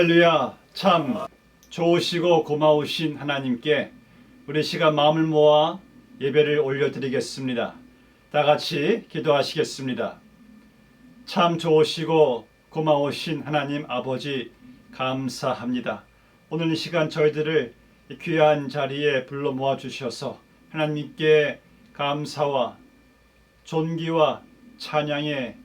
할렐루야. 참 좋으시고 고마우신 하나님께 우리 시간 마음을 모아 예배를 올려드리겠습니다. 다 같이 기도하시겠습니다. 참 좋으시고 고마우신 하나님 아버지 감사합니다. 오늘 이 시간 저희들을 이 귀한 자리에 불러 모아 주셔서 하나님께 감사와 존귀와 찬양의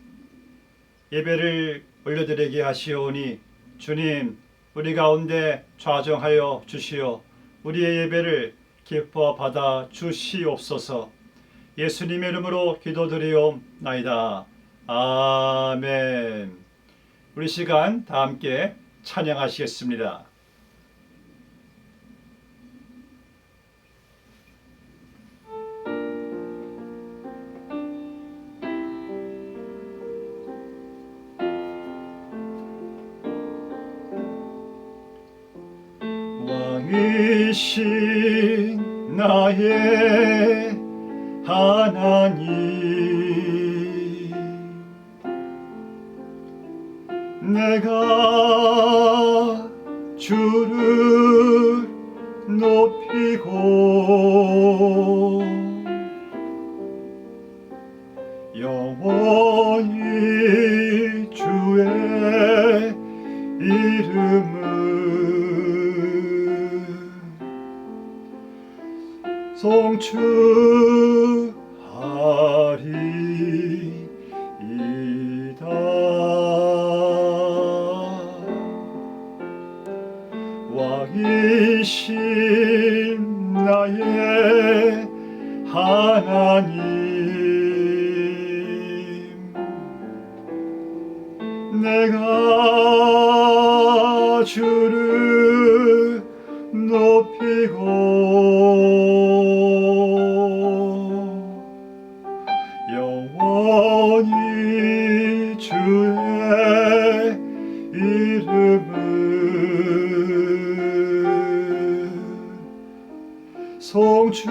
예배를 올려드리게 하시오니 주님, 우리 가운데 좌정하여 주시어 우리의 예배를 기뻐 받아 주시옵소서. 예수님의 이름으로 기도드리옵나이다. 아멘. 우리 시간 다 함께 찬양하시겠습니다. 왕이신 나의 하나님, 내가 주를 높이고 영원히 주의 이름을 송축하리이다. 왕이신 나의 하나님, 내가 주를 높이고 영원히 주의 이름을 송축하리이다.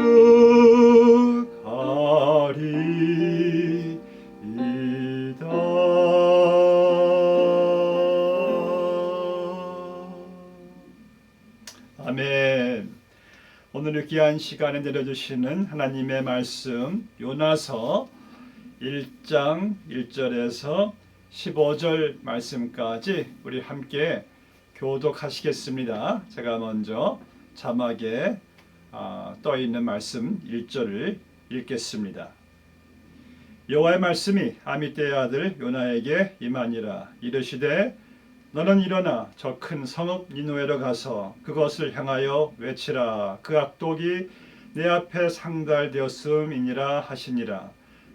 아멘. 오늘 귀한 시간에 내려주시는 하나님의 말씀 요나서 1장 1절에서 15절 말씀까지 우리 함께 교독하시겠습니다. 제가 먼저 자막에 떠 있는 말씀 1절을 읽겠습니다. 여호와의 말씀이 아미떼의 아들 요나에게 임하니라. 이르시되 너는 일어나 저 큰 성읍 니느웨로 가서 그것을 향하여 외치라. 그 악독이 내 앞에 상달되었음이니라 하시니라.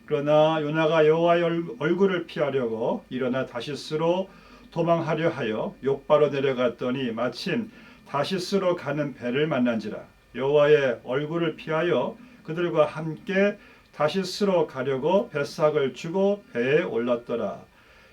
그러나 요나가 여호와의 얼굴을 피하려고 일어나 다시스로 도망하려 하여 욥바로 내려갔더니 마침 다시스로 가는 배를 만난지라. 여호와의 얼굴을 피하여 그들과 함께 다시스로 가려고 뱃삭을 주고 배에 올랐더라.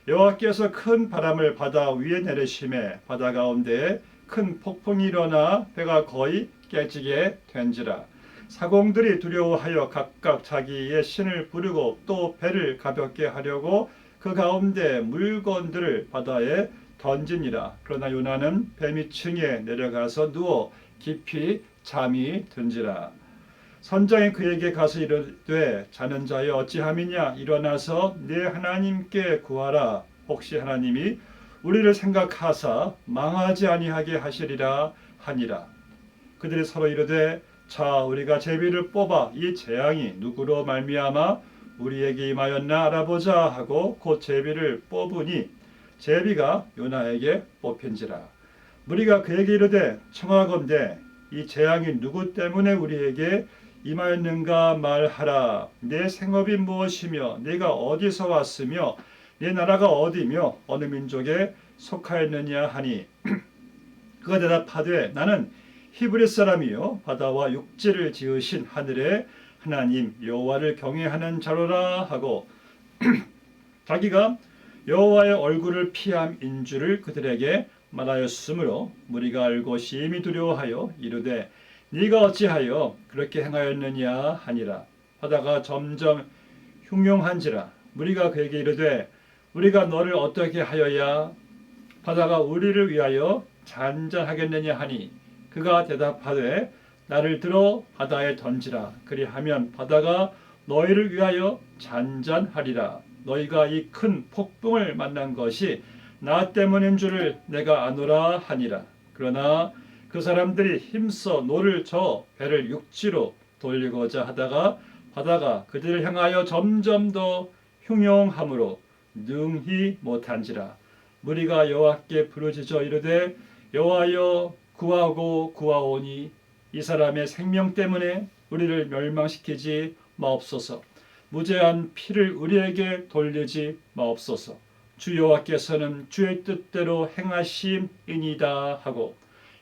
여호와께서 큰 바람을 바다 위에 내리심에 바다 가운데에 큰 폭풍이 일어나 배가 거의 깨지게 된지라. 사공들이 두려워하여 각각 자기의 신을 부르고 또 배를 가볍게 하려고 그 가운데 물건들을 바다에 던지니라. 그러나 요나는 배 밑층에 내려가서 누워 깊이 잠이 든지라. 선장이 그에게 가서 이르되 자는 자여 어찌함이냐. 일어나서 네 하나님께 구하라. 혹시 하나님이 우리를 생각하사 망하지 아니하게 하시리라 하니라. 그들이 서로 이르되 자 우리가 제비를 뽑아 이 재앙이 누구로 말미암아 우리에게 임하였나 알아보자 하고 곧 제비를 뽑으니 제비가 요나에게 뽑힌지라. 무리가 그에게 이르되 청하건대 이 재앙이 누구 때문에 우리에게 임하였는가 말하라. 내 생업이 무엇이며 네가 어디서 왔으며 네 나라가 어디며 어느 민족에 속하였느냐 하니 그가 대답하되 나는 히브리 사람이요 바다와 육지를 지으신 하늘의 하나님 여호와를 경외하는 자로라 하고 자기가 여호와의 얼굴을 피함인 줄을 그들에게 말하였으므로 무리가 알고 심히 두려워하여 이르되 네가 어찌하여 그렇게 행하였느냐 하니라. 바다가 점점 흉용한지라. 무리가 그에게 이르되 우리가 너를 어떻게 하여야 바다가 우리를 위하여 잔잔하겠느냐 하니 그가 대답하되 나를 들어 바다에 던지라. 그리하면 바다가 너희를 위하여 잔잔하리라. 너희가 이 큰 폭풍을 만난 것이 나 때문인 줄을 내가 아노라 하니라. 그러나 그 사람들이 힘써 노를 저 배를 육지로 돌리고자 하다가 바다가 그들을 향하여 점점 더 흉용함으로 능히 못한지라. 무리가 여호와께 부르짖어 이르되 여호와여 구하고 구하오니 이 사람의 생명 때문에 우리를 멸망시키지 마옵소서. 무죄한 피를 우리에게 돌리지 마옵소서. 주 여호와께서는 주의 뜻대로 행하심이니이다 하고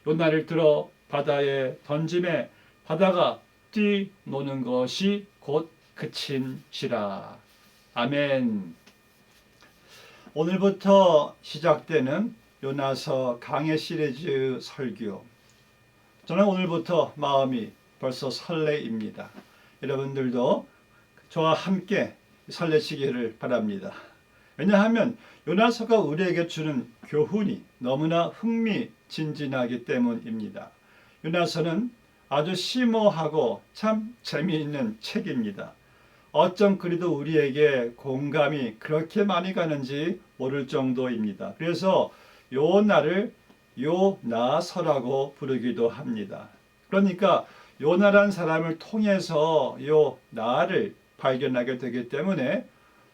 요나를 들어 바다에 던짐에 바다가 뛰노는 것이 곧 그친지라. 아멘. 오늘부터 시작되는 요나서 강해 시리즈 설교. 저는 오늘부터 마음이 벌써 설레입니다. 여러분들도 저와 함께 설레시기를 바랍니다. 왜냐하면 요나서가 우리에게 주는 교훈이 너무나 흥미진진하기 때문입니다. 요나서는 아주 심오하고 참 재미있는 책입니다. 어쩜 그리도 우리에게 공감이 그렇게 많이 가는지 모를 정도입니다. 그래서 요나를 요나서라고 부르기도 합니다. 그러니까 요나란 사람을 통해서 요나를 발견하게 되기 때문에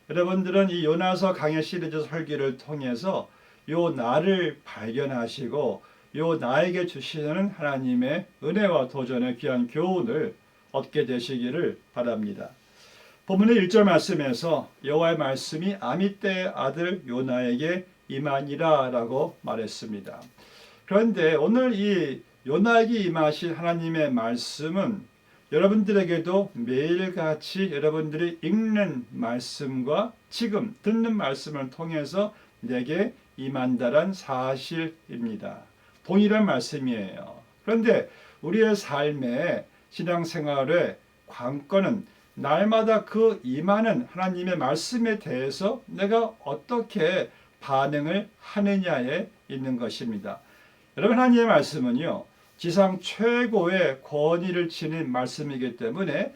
여러분들은 이 요나서 강해 시리즈 설교를 통해서 요나를 발견하시고 요나에게 주시는 하나님의 은혜와 도전의 귀한 교훈을 얻게 되시기를 바랍니다. 본문의 1절 말씀에서 여호와의 말씀이 아미떼의 아들 요나에게 임하니라 라고 말했습니다. 그런데 오늘 이 요나에게 임하신 하나님의 말씀은 여러분들에게도 매일같이 여러분들이 읽는 말씀과 지금 듣는 말씀을 통해서 내게 임한다란 사실입니다. 동일한 말씀이에요. 그런데 우리의 삶의 신앙생활의 관건은 날마다 그 임하는 하나님의 말씀에 대해서 내가 어떻게 반응을 하느냐에 있는 것입니다. 여러분, 하나님의 말씀은요, 지상 최고의 권위를 지닌 말씀이기 때문에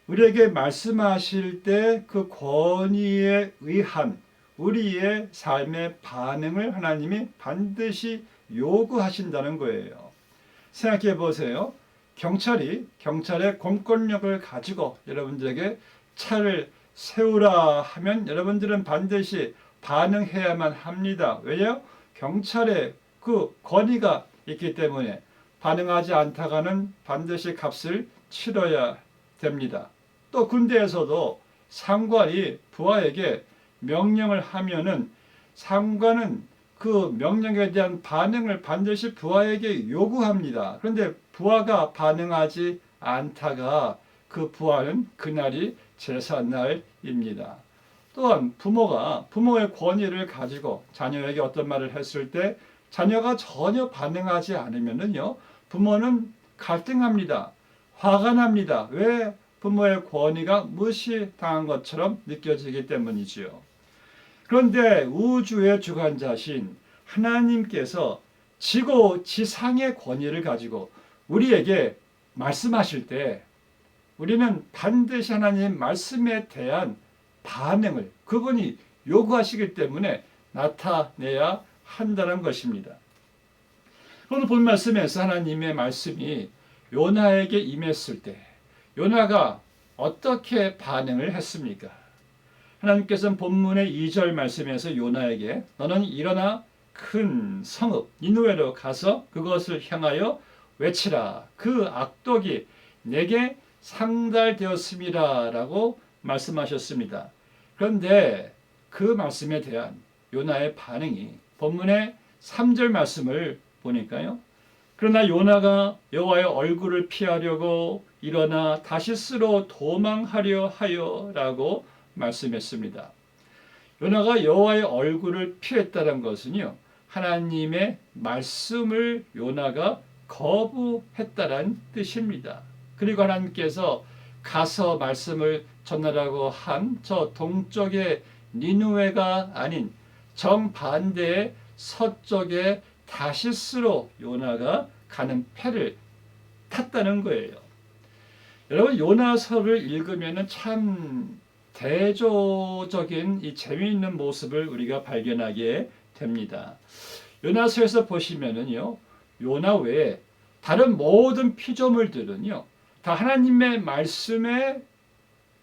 우리에게 말씀하실 때 그 권위에 의한 우리의 삶의 반응을 하나님이 반드시 요구하신다는 거예요. 생각해 보세요. 경찰의 공권력을 가지고 여러분들에게 차를 세우라 하면 여러분들은 반드시 반응해야만 합니다. 왜요? 경찰의 그 권위가 있기 때문에 반응하지 않다가는 반드시 값을 치러야 됩니다. 또 군대에서도 상관이 부하에게 명령을 하면은 상관은 그 명령에 대한 반응을 반드시 부하에게 요구합니다. 그런데 부하가 반응하지 않다가 그 부하는 그날이 제삿날입니다. 또한 부모의 권위를 가지고 자녀에게 어떤 말을 했을 때 자녀가 전혀 반응하지 않으면은요, 부모는 갈등합니다. 화가 납니다. 왜? 부모의 권위가 무시당한 것처럼 느껴지기 때문이지요. 그런데 우주의 주관자신 하나님께서 지고 지상의 권위를 가지고 우리에게 말씀하실 때 우리는 반드시 하나님 말씀에 대한 반응을 그분이 요구하시기 때문에 나타내야 한다는 것입니다. 오늘 본 말씀에서 하나님의 말씀이 요나에게 임했을 때 요나가 어떻게 반응을 했습니까? 하나님께서는 본문의 2절 말씀에서 요나에게 너는 일어나 큰 성읍 니느웨로 가서 그것을 향하여 외치라. 그 악독이 내게 상달되었습니다 라고 말씀하셨습니다. 그런데 그 말씀에 대한 요나의 반응이 본문의 3절 말씀을 보니까요. 그러나 요나가 여호와의 얼굴을 피하려고 일어나 다시스로 도망하려 하여 라고 말씀했습니다. 요나가 여호와의 얼굴을 피했다는 것은요, 하나님의 말씀을 요나가 거부했다는 뜻입니다. 그리고 하나님께서 가서 말씀을 전하라고 한 저 동쪽의 니느웨가 아닌 정반대의 서쪽에 다시스로 요나가 가는 패를 탔다는 거예요. 여러분 요나서를 읽으면 참 대조적인 이 재미있는 모습을 우리가 발견하게 됩니다. 요나서에서 보시면은요, 요나 외에 다른 모든 피조물들은요, 다 하나님의 말씀에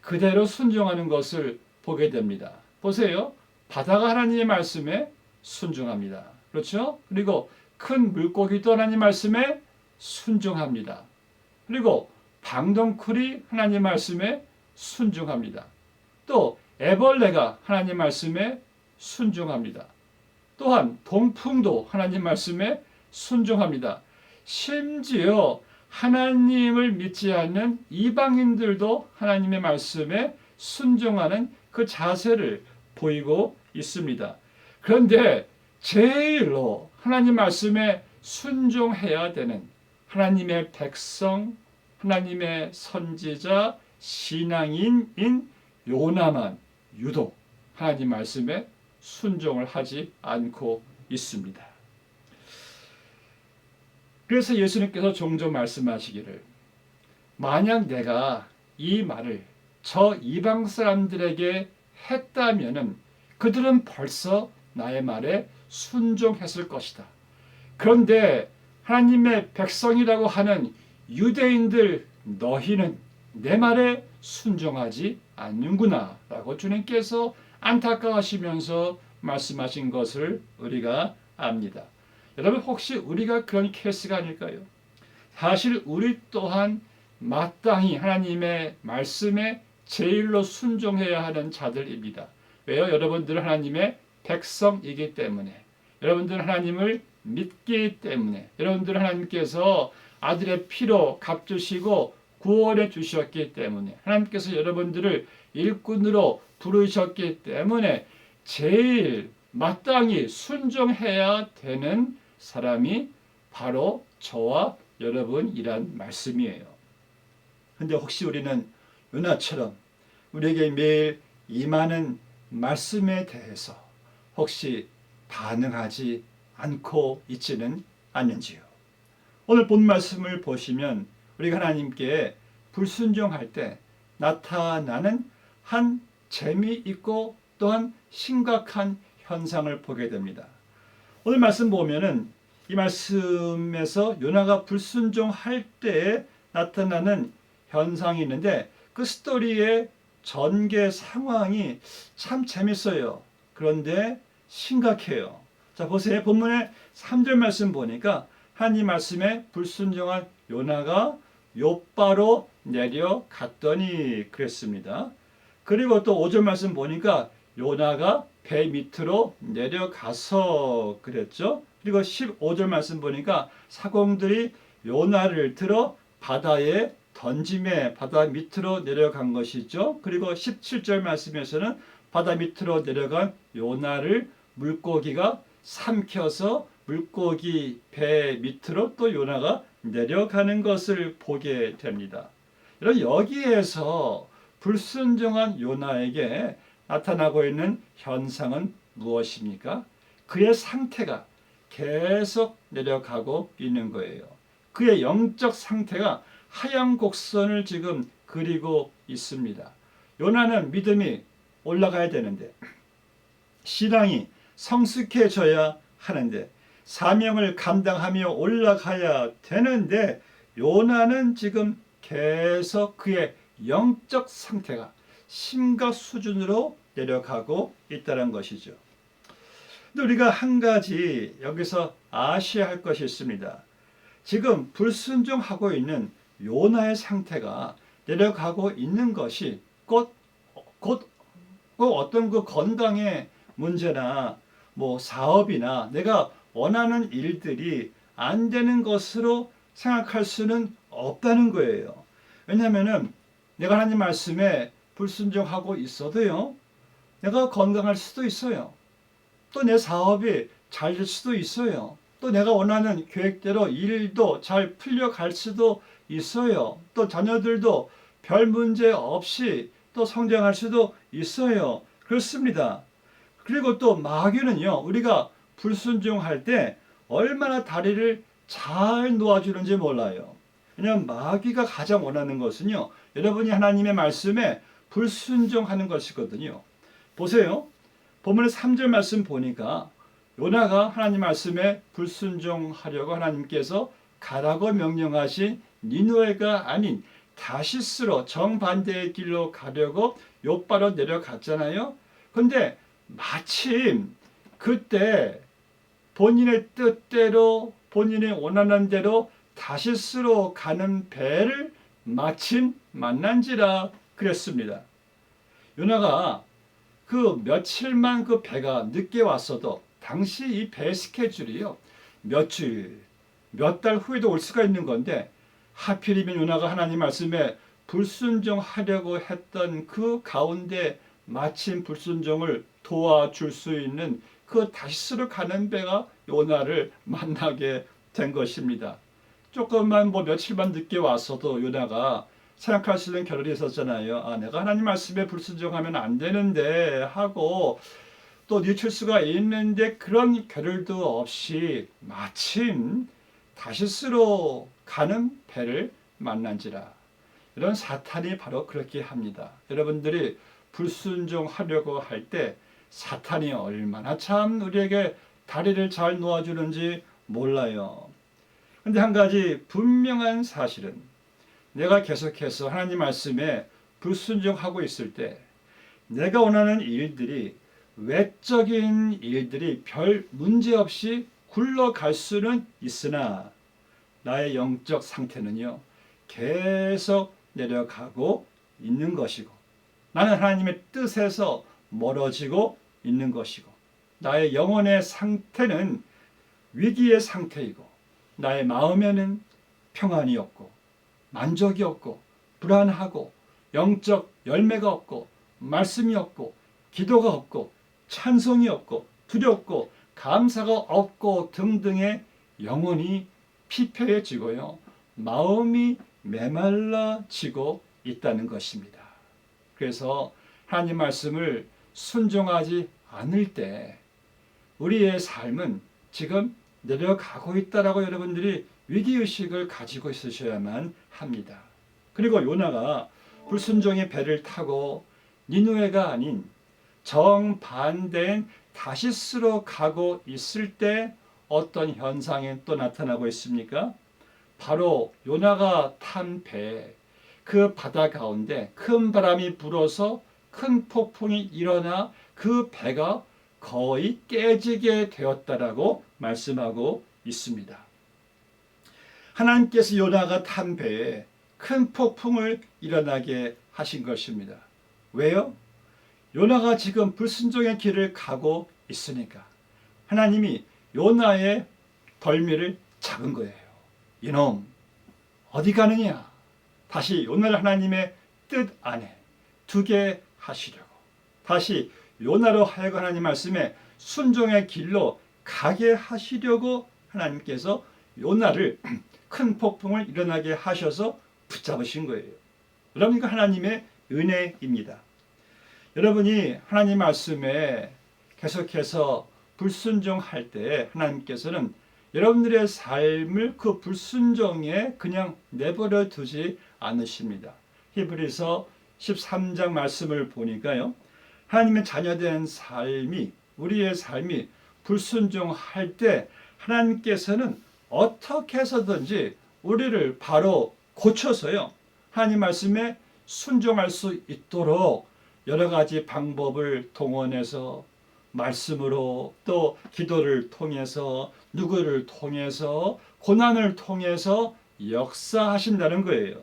그대로 순종하는 것을 보게 됩니다. 보세요. 바다가 하나님의 말씀에 순종합니다. 그렇죠? 그리고 큰 물고기도 하나님 말씀에 순종합니다. 그리고 방덩쿨이 하나님 말씀에 순종합니다. 또 애벌레가 하나님 말씀에 순종합니다. 또한 동풍도 하나님 말씀에 순종합니다. 심지어 하나님을 믿지 않는 이방인들도 하나님의 말씀에 순종하는 그 자세를 보이고 있습니다. 그런데 제일로 하나님 말씀에 순종해야 되는 하나님의 백성, 하나님의 선지자, 신앙인인 요나만 유독 하나님 말씀에 순종을 하지 않고 있습니다. 그래서 예수님께서 종종 말씀하시기를, 만약 내가 이 말을 저 이방 사람들에게 했다면은 그들은 벌써 나의 말에 순종했을 것이다. 그런데 하나님의 백성이라고 하는 유대인들 너희는 내 말에 순종하지 않는구나 라고 주님께서 안타까워하시면서 말씀하신 것을 우리가 압니다. 여러분 혹시 우리가 그런 케이스가 아닐까요? 사실 우리 또한 마땅히 하나님의 말씀에 제일로 순종해야 하는 자들입니다. 왜요? 여러분들은 하나님의 백성이기 때문에, 여러분들은 하나님을 믿기 때문에, 여러분들은 하나님께서 아들의 피로 값주시고 구원해 주셨기 때문에, 하나님께서 여러분들을 일꾼으로 부르셨기 때문에 제일 마땅히 순종해야 되는 사람이 바로 저와 여러분이란 말씀이에요. 근데 혹시 우리는 요나처럼 우리에게 매일 임하는 말씀에 대해서 혹시 반응하지 않고 있지는 않는지요? 오늘 본 말씀을 보시면 우리가 하나님께 불순종할 때 나타나는 한 재미있고 또한 심각한 현상을 보게 됩니다. 오늘 말씀 보면은 이 말씀에서 요나가 불순종할 때에 나타나는 현상이 있는데 그 스토리의 전개 상황이 참 재밌어요. 그런데 심각해요. 자, 보세요. 본문의 3절 말씀 보니까 하나님 말씀에 불순종한 요나가 욥바로 내려갔더니 그랬습니다. 그리고 또 5절 말씀 보니까 요나가 배 밑으로 내려가서 그랬죠. 그리고 15절 말씀 보니까 사공들이 요나를 들어 바다에 던짐에 바다 밑으로 내려간 것이죠. 그리고 17절 말씀에서는 바다 밑으로 내려간 요나를 물고기가 삼켜서 물고기 배 밑으로 또 요나가 내려가는 것을 보게 됩니다. 여러분 여기에서 불순종한 요나에게 나타나고 있는 현상은 무엇입니까? 그의 상태가 계속 내려가고 있는 거예요. 그의 영적 상태가 하향 곡선을 지금 그리고 있습니다. 요나는 믿음이 올라가야 되는데, 신앙이 성숙해져야 하는데, 사명을 감당하며 올라가야 되는데, 요나는 지금 계속 그의 영적 상태가 심각 수준으로 내려가고 있다는 것이죠. 근데 우리가 한 가지 여기서 아셔야 할 것이 있습니다. 지금 불순종하고 있는 요나의 상태가 내려가고 있는 것이 곧 어떤 그 건강의 문제나 뭐 사업이나 내가 원하는 일들이 안 되는 것으로 생각할 수는 없다는 거예요. 왜냐하면은 내가 하나님 말씀에 불순종하고 있어도요, 내가 건강할 수도 있어요. 또 내 사업이 잘 될 수도 있어요. 또 내가 원하는 계획대로 일도 잘 풀려갈 수도 있어요. 또 자녀들도 별 문제 없이 또 성장할 수도 있어요. 그렇습니다. 그리고 또 마귀는요, 우리가 불순종할 때 얼마나 다리를 잘 놓아주는지 몰라요. 왜냐하면 마귀가 가장 원하는 것은요, 여러분이 하나님의 말씀에 불순종하는 것이거든요. 보세요. 본문의 3절 말씀 보니까 요나가 하나님 말씀에 불순종하려고 하나님께서 가라고 명령하신 니느웨가 아닌 다시스로 정반대의 길로 가려고 욥바로 내려갔잖아요. 근데 마침 그때 본인의 뜻대로 본인이 원하는 대로 다시스로 가는 배를 마침 만난지라 그랬습니다. 요나가 그 며칠만 그 배가 늦게 왔어도 당시 이 배 스케줄이요, 몇 주일, 몇 달 후에도 올 수가 있는 건데, 하필이면 요나가 하나님 말씀에 불순종하려고 했던 그 가운데 마침 불순종을 도와줄 수 있는 그 다시스로 가는 배가 요나를 만나게 된 것입니다. 조금만 며칠만 늦게 왔어도 요나가 생각할 수 있는 결론이 있었잖아요. 내가 하나님 말씀에 불순종하면 안 되는데 하고 또 늦출 수가 있는데, 그런 결을도 없이 마침 다시스로 가는 배를 만난지라. 이런 사탄이 바로 그렇게 합니다. 여러분들이 불순종하려고 할 때 사탄이 얼마나 참 우리에게 다리를 잘 놓아주는지 몰라요. 근데 한 가지 분명한 사실은, 내가 계속해서 하나님 말씀에 불순종하고 있을 때 내가 원하는 일들이, 외적인 일들이 별 문제 없이 굴러갈 수는 있으나 나의 영적 상태는요, 계속 내려가고 있는 것이고, 나는 하나님의 뜻에서 멀어지고 있는 것이고, 나의 영혼의 상태는 위기의 상태이고, 나의 마음에는 평안이 없고 만족이 없고 불안하고 영적 열매가 없고 말씀이 없고 기도가 없고 찬송이 없고 두렵고 감사가 없고 등등의 영혼이 피폐해지고요, 마음이 메말라지고 있다는 것입니다. 그래서 하나님 말씀을 순종하지 않을 때 우리의 삶은 지금 내려가고 있다라고 여러분들이 위기의식을 가지고 있으셔야만 합니다. 그리고 요나가 불순종의 배를 타고 니느웨가 아닌 정반대인 다시스로 가고 있을 때 어떤 현상이 또 나타나고 있습니까? 바로 요나가 탄 배, 그 바다 가운데 큰 바람이 불어서 큰 폭풍이 일어나 그 배가 거의 깨지게 되었다라고 말씀하고 있습니다. 하나님께서 요나가 탄 배에 큰 폭풍을 일어나게 하신 것입니다. 왜요? 요나가 지금 불순종의 길을 가고 있으니까 하나님이 요나의 덜미를 잡은 거예요. 이놈, 어디 가느냐? 다시 요나를 하나님의 뜻 안에 두게 하시려고, 다시 요나로 하여금 하나님 말씀에 순종의 길로 가게 하시려고 하나님께서 요나를 큰 폭풍을 일어나게 하셔서 붙잡으신 거예요. 여러분, 이거 하나님의 은혜입니다. 여러분이 하나님 말씀에 계속해서 불순종할 때 하나님께서는 여러분들의 삶을 그 불순종에 그냥 내버려 두지 않으십니다. 히브리서 13장 말씀을 보니까요, 하나님의 자녀된 삶이, 우리의 삶이 불순종할 때 하나님께서는 어떻게 해서든지 우리를 바로 고쳐서요, 하나님 말씀에 순종할 수 있도록 여러 가지 방법을 동원해서, 말씀으로 또 기도를 통해서, 누구를 통해서, 고난을 통해서 역사하신다는 거예요.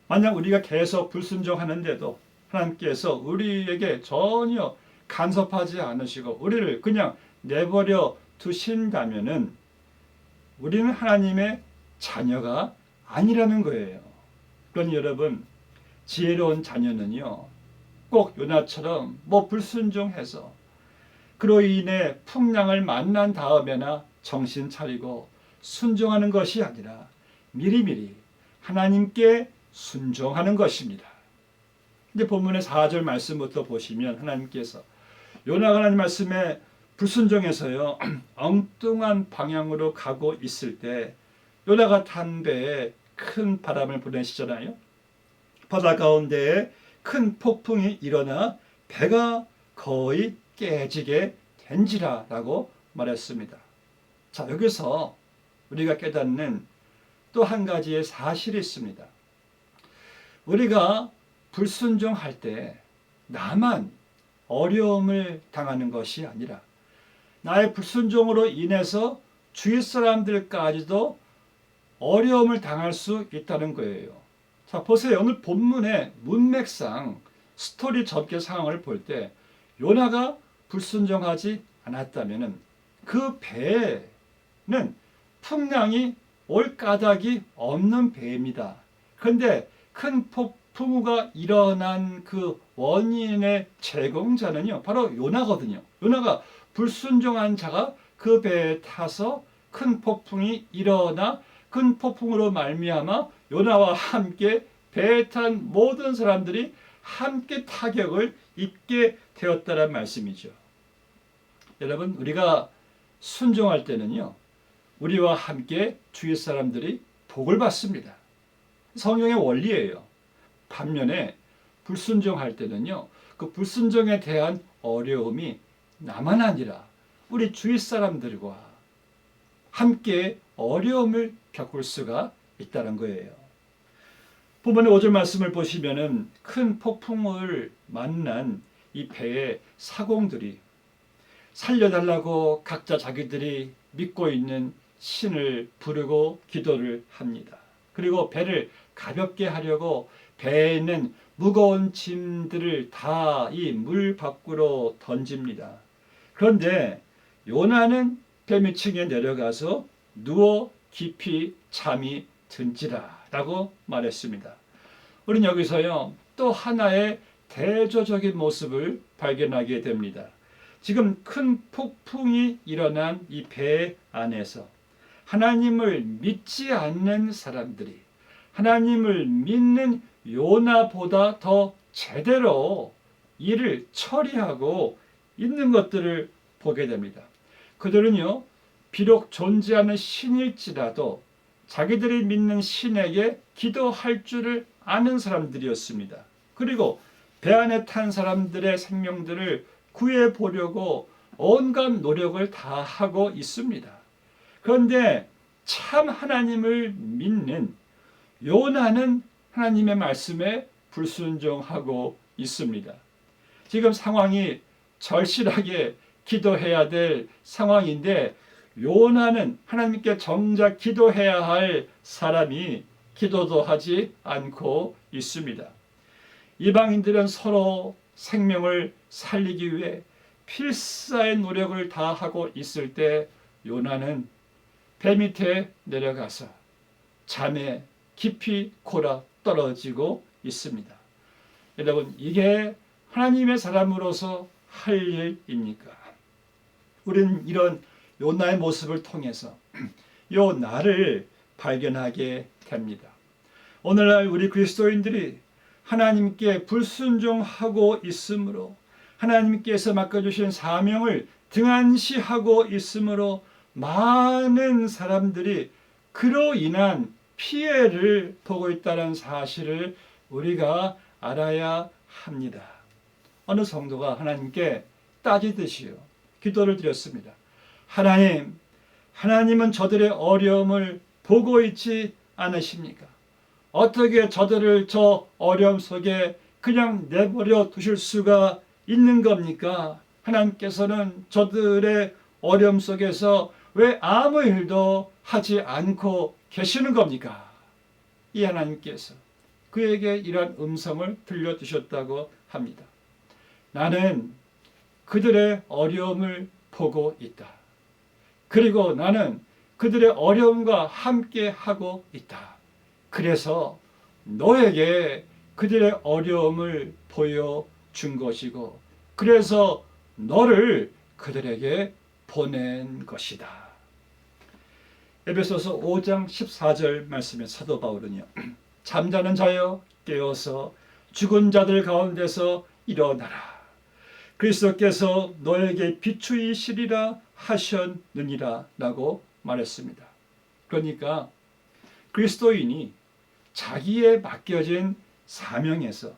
만약 우리가 계속 불순종하는데도 하나님께서 우리에게 전혀 간섭하지 않으시고 우리를 그냥 내버려 두신다면은 우리는 하나님의 자녀가 아니라는 거예요. 그러니 여러분, 지혜로운 자녀는요, 꼭 요나처럼 불순종해서 그로 인해 풍랑을 만난 다음에나 정신 차리고 순종하는 것이 아니라 미리미리 하나님께 순종하는 것입니다. 이제 본문의 4절 말씀부터 보시면 하나님께서 요나가 하나님 말씀에 불순종해서요 엉뚱한 방향으로 가고 있을 때 요나가 탄 배에 큰 바람을 보내시잖아요. 바다 가운데에 큰 폭풍이 일어나 배가 거의 깨지게 된지라라고 말했습니다. 자, 여기서 우리가 깨닫는 또 한 가지의 사실이 있습니다. 우리가 불순종할 때 나만 어려움을 당하는 것이 아니라 나의 불순종으로 인해서 주위 사람들까지도 어려움을 당할 수 있다는 거예요. 자, 보세요. 오늘 본문의 문맥상 스토리 전개 상황을 볼 때 요나가 불순종하지 않았다면 그 배는 풍랑이 올 까닭이 없는 배입니다. 그런데 큰 폭풍우가 일어난 그 원인의 제공자는요, 바로 요나거든요. 요나가 불순종한 자가 그 배에 타서 큰 폭풍이 일어나 큰 폭풍으로 말미암아 요나와 함께 배에 탄 모든 사람들이 함께 타격을 입게 되었다는 말씀이죠. 여러분, 우리가 순종할 때는요, 우리와 함께 주위 사람들이 복을 받습니다. 성경의 원리예요. 반면에 불순종할 때는요, 그 불순종에 대한 어려움이 나만 아니라 우리 주위 사람들과 함께 어려움을 겪을 수가 있다는 거예요. 본문의 5절 말씀을 보시면은 큰 폭풍을 만난 이 배의 사공들이 살려달라고 각자 자기들이 믿고 있는 신을 부르고 기도를 합니다. 그리고 배를 가볍게 하려고 배에 있는 무거운 짐들을 다 이 물 밖으로 던집니다. 그런데 요나는 배 밑층에 내려가서 누워 깊이 잠이 든지라 라고 말했습니다. 우리는 여기서요 또 하나의 대조적인 모습을 발견하게 됩니다. 지금 큰 폭풍이 일어난 이 배 안에서 하나님을 믿지 않는 사람들이 하나님을 믿는 요나보다 더 제대로 일을 처리하고 있는 것들을 보게 됩니다. 그들은요, 비록 존재하는 신일지라도 자기들이 믿는 신에게 기도할 줄을 아는 사람들이었습니다. 그리고 배 안에 탄 사람들의 생명들을 구해보려고 온갖 노력을 다 하고 있습니다. 그런데 참 하나님을 믿는 요나는 하나님의 말씀에 불순종하고 있습니다. 지금 상황이 절실하게 기도해야 될 상황인데 요나는 하나님께 정작 기도해야 할 사람이 기도도 하지 않고 있습니다. 이방인들은 서로 생명을 살리기 위해 필사의 노력을 다하고 있을 때 요나는 배 밑에 내려가서 잠에 깊이 골아 떨어지고 있습니다. 여러분, 이게 하나님의 사람으로서 할 일입니까? 우리는 이런 요나의 모습을 통해서 요 나를 발견하게 됩니다. 오늘날 우리 그리스도인들이 하나님께 불순종하고 있으므로 하나님께서 맡겨주신 사명을 등한시하고 있으므로 많은 사람들이 그로 인한 피해를 보고 있다는 사실을 우리가 알아야 합니다. 어느 성도가 하나님께 따지듯이요 기도를 드렸습니다. 하나님은 저들의 어려움을 보고 있지 않으십니까? 어떻게 저들을 저 어려움 속에 그냥 내버려 두실 수가 있는 겁니까? 하나님께서는 저들의 어려움 속에서 왜 아무 일도 하지 않고 계시는 겁니까? 이 하나님께서 그에게 이러한 음성을 들려주셨다고 합니다. 나는 그들의 어려움을 보고 있다. 그리고 나는 그들의 어려움과 함께 하고 있다. 그래서 너에게 그들의 어려움을 보여준 것이고 그래서 너를 그들에게 보낸 것이다. 에베소서 5장 14절 말씀에 사도 바울은요. 잠자는 자여 깨어서 죽은 자들 가운데서 일어나라. 그리스도께서 너에게 비추이시리라 하셨느니라 라고 말했습니다. 그러니까 그리스도인이 자기에 맡겨진 사명에서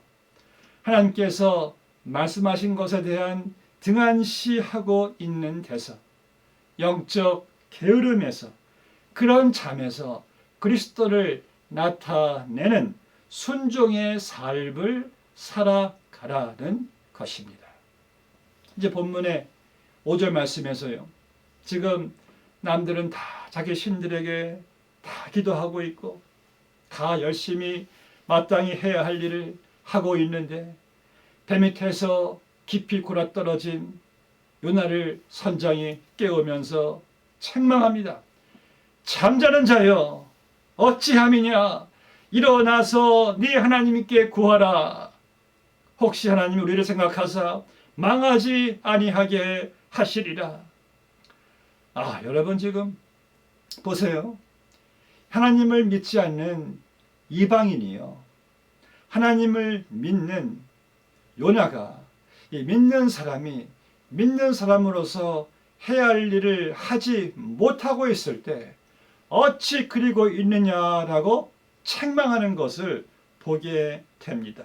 하나님께서 말씀하신 것에 대한 등한시하고 있는 데서 영적 게으름에서 그런 잠에서 그리스도를 나타내는 순종의 삶을 살아가라는 것입니다. 이제 본문의 5절 말씀에서요. 지금 남들은 다 자기 신들에게 다 기도하고 있고 다 열심히 마땅히 해야 할 일을 하고 있는데 배 밑에서 깊이 굴아떨어진 요나를 선장이 깨우면서 책망합니다. 잠자는 자여 어찌함이냐 일어나서 네 하나님께 구하라. 혹시 하나님이 우리를 생각하사 망하지 아니하게 하시리라. 여러분 지금 보세요. 하나님을 믿지 않는 이방인이요. 하나님을 믿는 요나가 믿는 사람이 믿는 사람으로서 해야 할 일을 하지 못하고 있을 때 어찌 그리고 있느냐라고 책망하는 것을 보게 됩니다.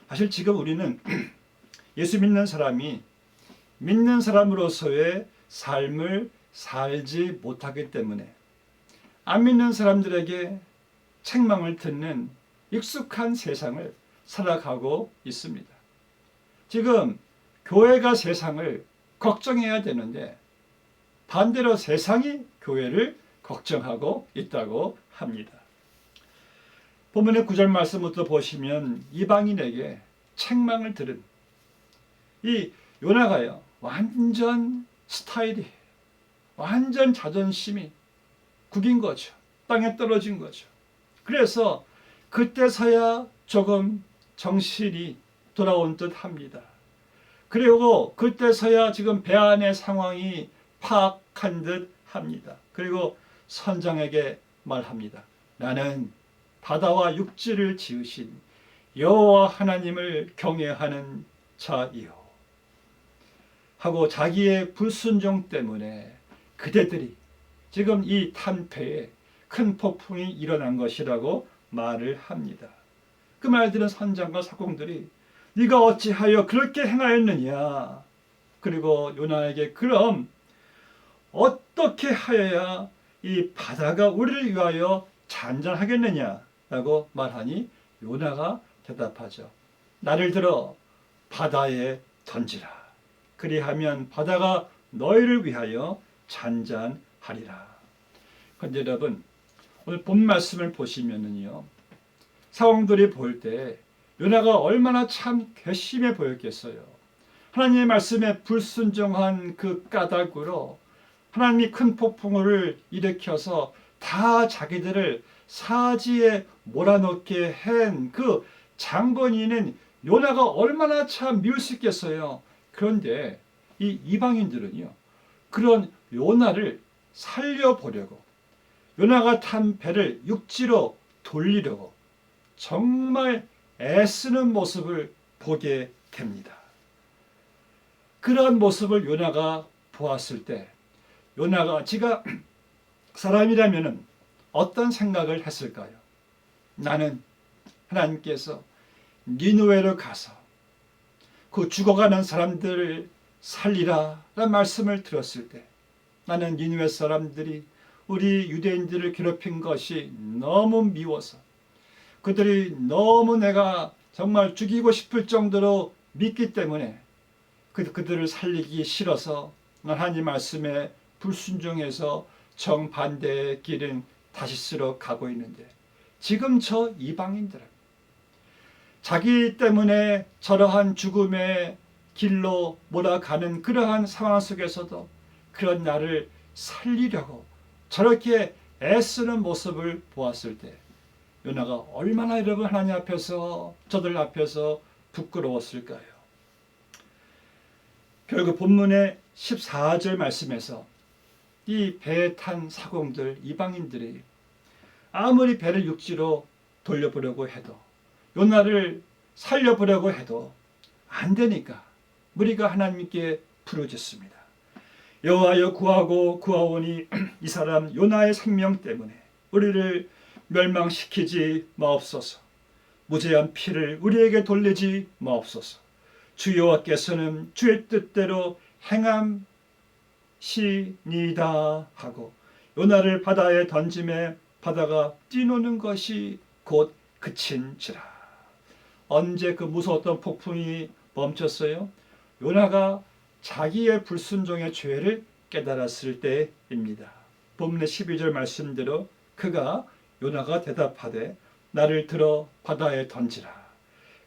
사실 지금 우리는 예수 믿는 사람이 믿는 사람으로서의 삶을 살지 못하기 때문에 안 믿는 사람들에게 책망을 듣는 익숙한 세상을 살아가고 있습니다. 지금 교회가 세상을 걱정해야 되는데 반대로 세상이 교회를 걱정하고 있다고 합니다. 본문의 9절 말씀부터 보시면 이방인에게 책망을 들은 이 요나가요. 완전 스타일이 완전 자존심이 구긴 거죠. 땅에 떨어진 거죠. 그래서 그때서야 조금 정신이 돌아온 듯 합니다. 그리고 그때서야 지금 배 안의 상황이 파악한 듯 합니다. 그리고 선장에게 말합니다. 나는 바다와 육지를 지으신 여호와 하나님을 경외하는 자이요. 하고 자기의 불순종 때문에 그대들이 지금 이 탄패에 큰 폭풍이 일어난 것이라고 말을 합니다. 그 말 들은 선장과 사공들이 네가 어찌하여 그렇게 행하였느냐. 그리고 요나에게 그럼 어떻게 하여야 이 바다가 우리를 위하여 잔잔하겠느냐라고 말하니 요나가 대답하죠. 나를 들어 바다에 던지라. 그리하면 바다가 너희를 위하여 잔잔하리라. 그런데 여러분 오늘 본 말씀을 보시면은요. 사공들이 볼 때 요나가 얼마나 참 괘씸해 보였겠어요. 하나님의 말씀에 불순종한 그 까닭으로 하나님이 큰 폭풍을 일으켜서 다 자기들을 사지에 몰아넣게 한 그 장본인은 요나가 얼마나 참 미울 수 있겠어요. 그런데 이 이방인들은요. 그런 요나를 살려보려고 요나가 탄 배를 육지로 돌리려고 정말 애쓰는 모습을 보게 됩니다. 그러한 모습을 요나가 보았을 때 요나가 지가 사람이라면 어떤 생각을 했을까요? 나는 하나님께서 니느웨로 가서 그 죽어가는 사람들을 살리라 라는 말씀을 들었을 때 나는 니느웨 사람들이 우리 유대인들을 괴롭힌 것이 너무 미워서 그들이 너무 내가 정말 죽이고 싶을 정도로 믿기 때문에 그들을 살리기 싫어서 하나님 말씀에 불순종해서 정반대의 길은 다시스로 가고 있는데 지금 저 이방인들은 자기 때문에 저러한 죽음의 길로 몰아가는 그러한 상황 속에서도 그런 나를 살리려고 저렇게 애쓰는 모습을 보았을 때 요나가 얼마나 여러분 하나님 앞에서 저들 앞에서 부끄러웠을까요? 결국 본문의 14절 말씀에서 이 배에 탄 사공들 이방인들이 아무리 배를 육지로 돌려보려고 해도 요나를 살려보려고 해도 안 되니까 무리가 하나님께 부르짖습니다. 여호와여 구하고 구하오니 이 사람 요나의 생명 때문에 우리를 멸망시키지 마옵소서. 무죄한 피를 우리에게 돌리지 마옵소서. 주 여호와께서는 주의 뜻대로 행함시니다 하고 요나를 바다에 던짐에 바다가 뛰노는 것이 곧 그친지라. 언제 그 무서웠던 폭풍이 멈췄어요? 요나가 자기의 불순종의 죄를 깨달았을 때입니다. 본문의 12절 말씀대로 그가 요나가 대답하되 나를 들어 바다에 던지라.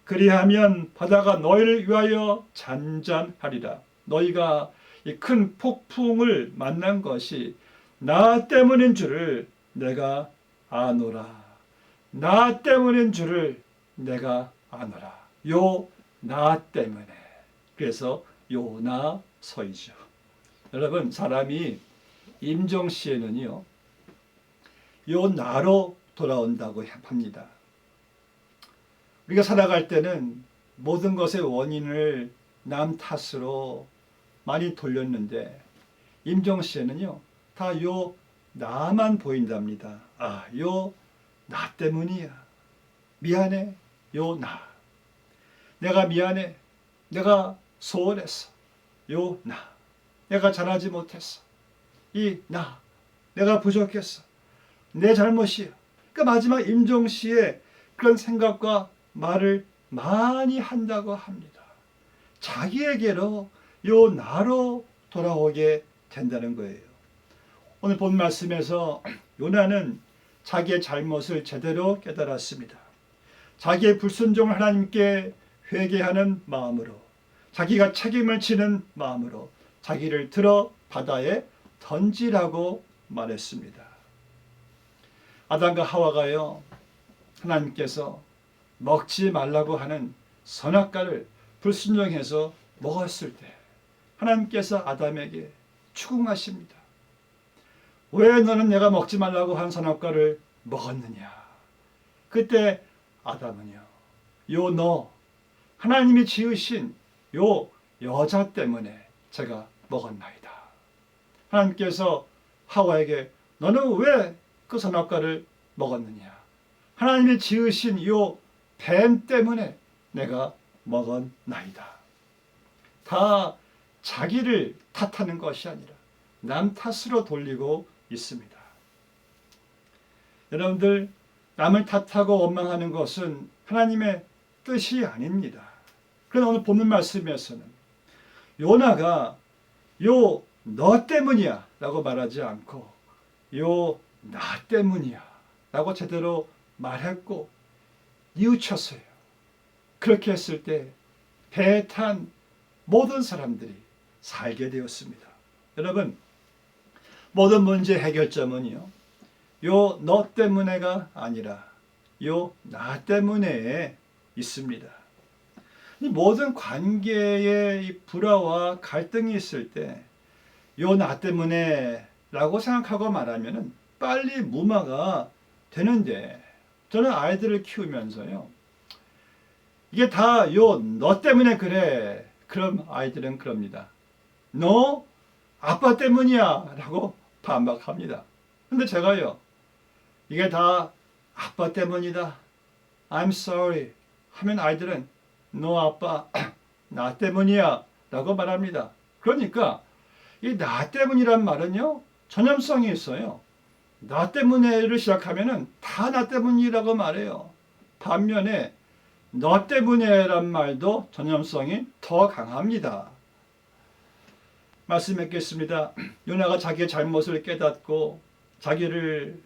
그리하면 바다가 너희를 위하여 잔잔하리라. 너희가 이 큰 폭풍을 만난 것이 나 때문인 줄을 내가 아노라. 나 때문인 줄을 내가 아노라. 요 나 때문에. 그래서 요나서이죠. 여러분, 사람이 임종시에는요 요 나로 돌아온다고 합니다. 우리가 살아갈 때는 모든 것의 원인을 남 탓으로 많이 돌렸는데 임종시에는요 다 요 나만 보인답니다. 아, 요 나 때문이야. 미안해. 요 나. 내가 미안해. 내가 소원했어. 요 나. 내가 잘하지 못했어. 이 나. 내가 부족했어. 내 잘못이야. 그 마지막 임종시에 그런 생각과 말을 많이 한다고 합니다. 자기에게로 요 나로 돌아오게 된다는 거예요. 오늘 본 말씀에서 요나는 자기의 잘못을 제대로 깨달았습니다. 자기의 불순종을 하나님께 회개하는 마음으로, 자기가 책임을 지는 마음으로 자기를 들어 바다에 던지라고 말했습니다. 아담과 하와가요, 하나님께서 먹지 말라고 하는 선악과를 불순종해서 먹었을 때 하나님께서 아담에게 추궁하십니다. 왜 너는 내가 먹지 말라고 한 선악과를 먹었느냐? 그때 아담은요, 요 너, 하나님이 지으신 요 여자 때문에 제가 먹었나이다. 하나님께서 하와에게 너는 왜 그 선악과를 먹었느냐? 하나님이 지으신 요 뱀 때문에 내가 먹었나이다. 다 자기를 탓하는 것이 아니라 남 탓으로 돌리고 있습니다. 여러분들, 남을 탓하고 원망하는 것은 하나님의 뜻이 아닙니다. 그러나 오늘 본문 말씀에서는 요나가 요 너 때문이야 라고 말하지 않고 요 나 때문이야 라고 제대로 말했고 뉘우쳤어요. 그렇게 했을 때 배에 탄 모든 사람들이 살게 되었습니다. 여러분, 모든 문제 해결점은요, 요 너 때문에가 아니라 요 나 때문에 있습니다. 이 모든 관계에 이 불화와 갈등이 있을 때 요 나 때문에 라고 생각하고 말하면은 빨리 무마가 되는데, 저는 아이들을 키우면서요, 이게 다 요 너 때문에 그래. 그럼 아이들은 그럽니다. 너 아빠 때문이야 라고 반박합니다. 근데 제가요, 이게 다 아빠 때문이다, I'm sorry 하면 아이들은 너 아빠 나 때문이야 라고 말합니다. 그러니까 이 나 때문이란 말은요 전염성이 있어요. 나 때문에를 시작하면은 다 나 때문이라고 말해요. 반면에 너 때문에란 말도 전염성이 더 강합니다. 말씀 맺겠습니다. 요나가 자기의 잘못을 깨닫고 자기를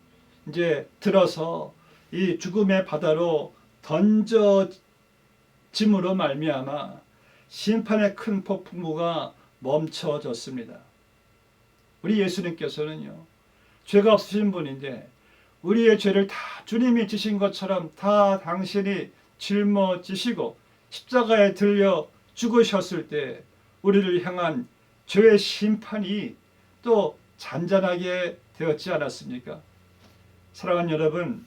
이제 들어서 이 죽음의 바다로 던져짐으로 말미암아 심판의 큰 폭풍우가 멈춰졌습니다. 우리 예수님께서는요, 죄가 없으신 분인데 우리의 죄를 다 주님이 지신 것처럼 다 당신이 짊어지시고 십자가에 들려 죽으셨을 때 우리를 향한 죄의 심판이 또 잔잔하게 되었지 않았습니까? 사랑하는 여러분,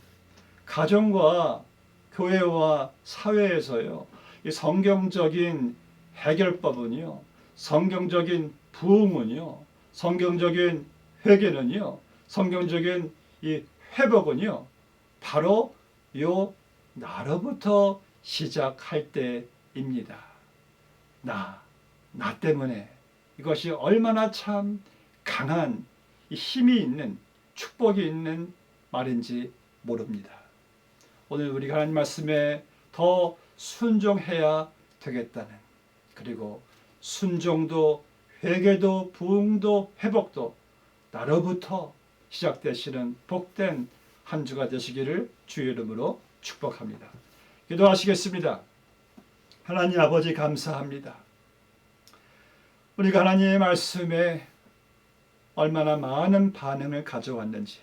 가정과 교회와 사회에서요, 이 성경적인 해결법은요, 성경적인 부흥은요, 성경적인 회개는요, 성경적인 이 회복은요, 바로 요 나로부터 시작할 때입니다. 나 때문에. 이것이 얼마나 참 강한 힘이 있는 축복이 있는 말인지 모릅니다. 오늘 우리가 하나님 말씀에 더 순종해야 되겠다는, 그리고 순종도 회개도 부흥도 회복도 나로부터 시작되시는 복된 한 주가 되시기를 주의 이름으로 축복합니다. 기도하시겠습니다. 하나님 아버지 감사합니다. 우리가 하나님의 말씀에 얼마나 많은 반응을 가져왔는지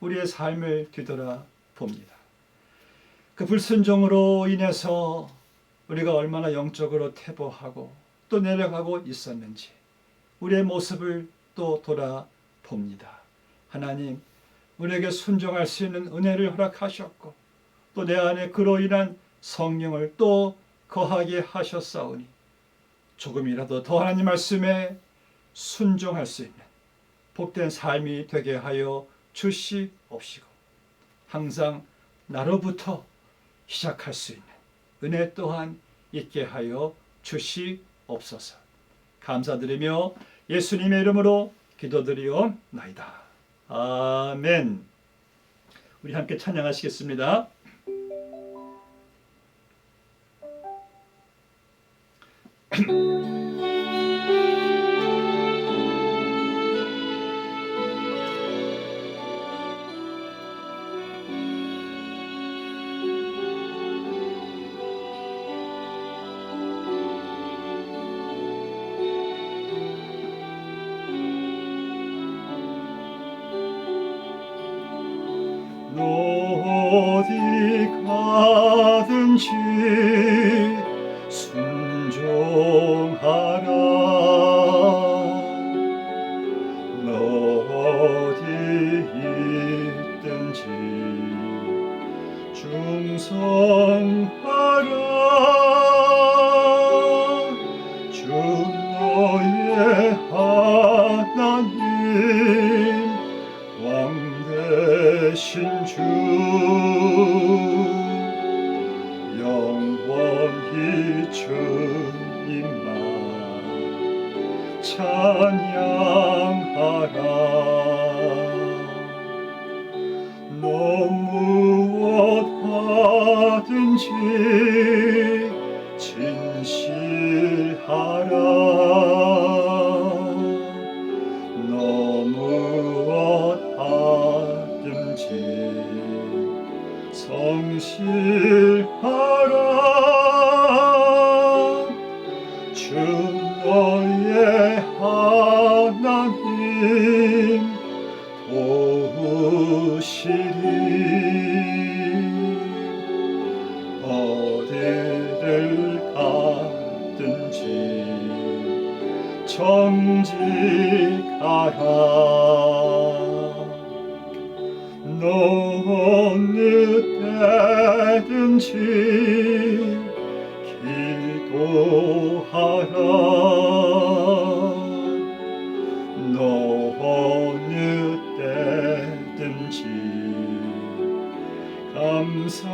우리의 삶을 뒤돌아 봅니다. 그 불순종으로 인해서 우리가 얼마나 영적으로 퇴보하고 또 내려가고 있었는지 우리의 모습을 또 돌아봅니다. 하나님, 우리에게 순종할 수 있는 은혜를 허락하셨고 또 내 안에 그로 인한 성령을 또 거하게 하셨사오니 조금이라도 더 하나님 말씀에 순종할 수 있는 복된 삶이 되게 하여 주시옵시고 항상 나로부터 시작할 수 있는 은혜 또한 있게 하여 주시옵소서. 감사드리며 예수님의 이름으로 기도드리옵나이다. 아멘. 우리 함께 찬양하시겠습니다. 어디 가든지 순종하라. 너 어디 있든지 충성하라. 주 너의 하나님 왕 되신 주 영원히 주님만 찬양하라. 너 무엇하든지 진실하라. 너 무엇하든지 성실하라. 주 너의 하나님 도우시리. 어디를 가든지 정직하라. 너 어느 때든지 기도하라. 너 어느 때든지 감사하라.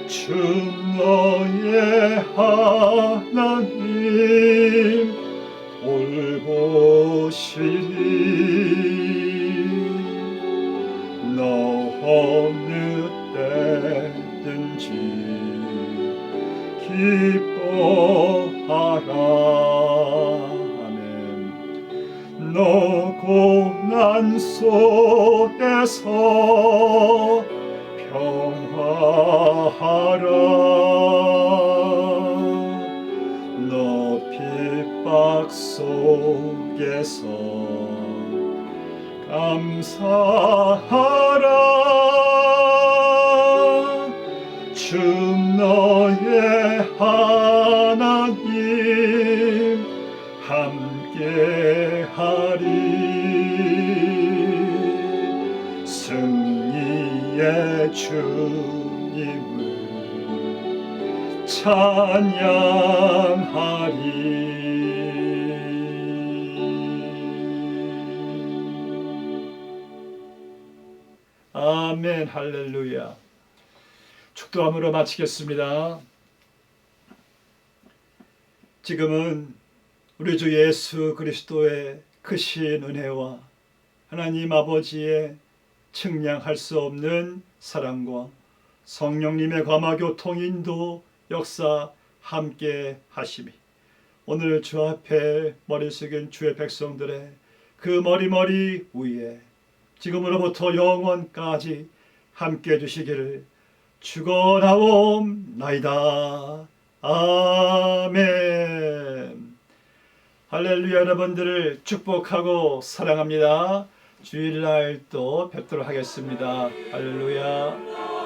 주 너의 하나님 돌보시리. 너 어느 때든지 기뻐하라. 아멘. 너 고난 속에서 평화하라. 너 핍박 속에서 감사하라. 주 너의 하나님 함께하리. 승리의 주님을 아멘. 할렐루야. 축도함으로 마치겠습니다. 지금은 우리 주 예수 그리스도의 크신 은혜와 하나님 아버지의 측량할 수 없는 사랑과 성령님의 감화교통 인도 역사 함께 하심이 오늘 주 앞에 머리 숙인 주의 백성들의 그 머리 위에 지금으로부터 영원까지 함께 해주시기를 축원하옵나이다. 아멘. 할렐루야. 여러분들을 축복하고 사랑합니다. 주일날 또 뵙도록 하겠습니다. 할렐루야.